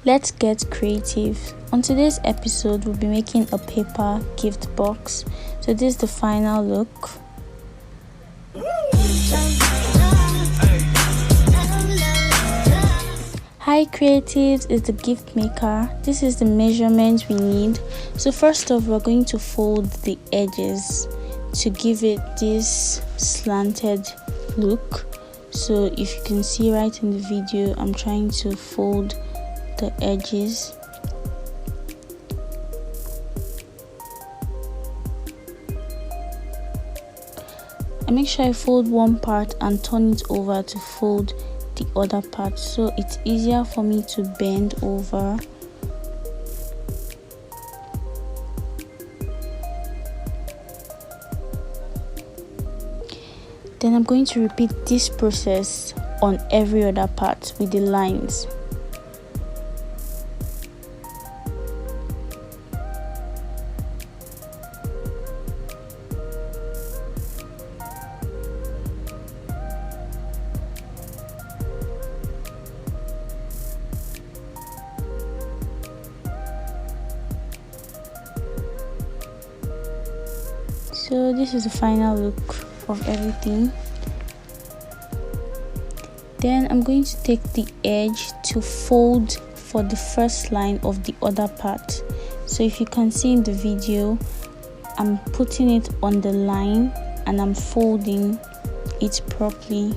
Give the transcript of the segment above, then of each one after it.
Let's get creative. On today's episode, we'll be making a paper gift box. So this is the final look. Hi creatives, it's the gift maker. This is the measurements we need. So first off, we're going to fold the edges to give it this slanted look. So if you can see right in the video, I'm trying to fold the edges. I make sure I fold one part and turn it over to fold the other part, so it's easier for me to bend over. Then I'm going to repeat this process on every other part with the lines. So this is the final look of everything. Then I'm going to take the edge to fold for the first line of the other part. So if you can see in the video, I'm putting it on the line and I'm folding it properly.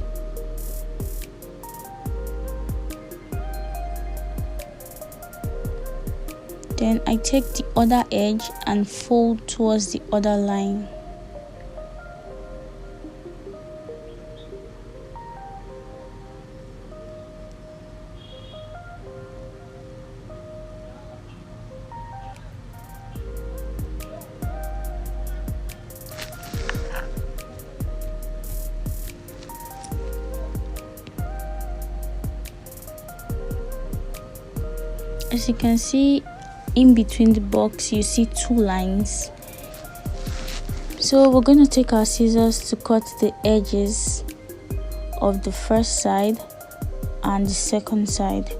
Then I take the other edge and fold towards the other line. As you can see, in between the box you see two lines. So we're going to take our scissors to cut the edges of the first side and the second side.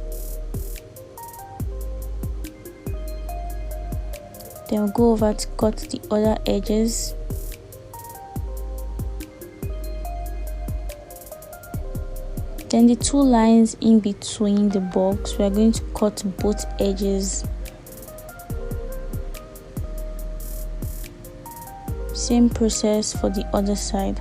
Then we'll go over to cut the other edges. Then the two lines in between the box, we are going to cut both edges. Same process for the other side.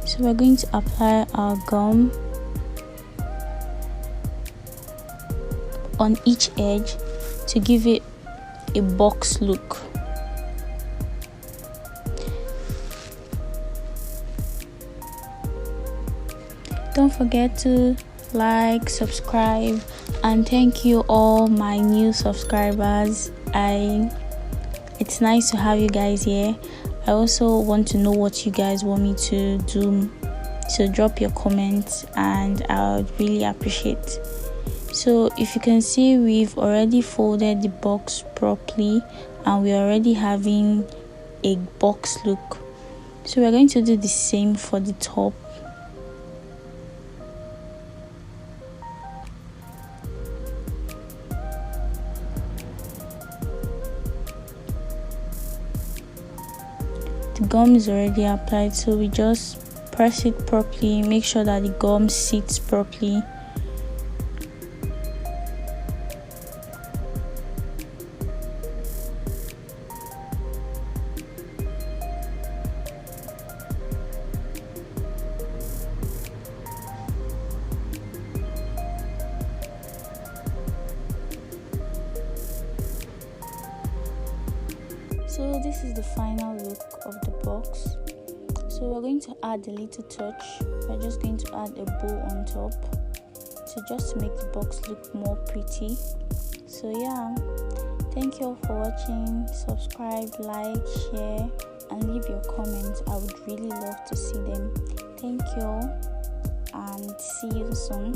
So we're going to apply our gum on each edge to give it a box look. Don't forget to like, subscribe, and thank you all my new subscribers. It's nice to have you guys here. I also want to know what you guys want me to do, so drop your comments and I would really appreciate. So if you can see, we've already folded the box properly and we're already having a box look. So we're going to do the same for the top. The gum is already applied, so we just press it properly, make sure that the gum sits properly. So this is the final look of the box. So we're going to add a little touch. We're just going to add a bow on top, so just to make the box look more pretty. So yeah, thank you all for watching. Subscribe, like, share, and leave your comments. I would really love to see them. Thank you all and see you soon.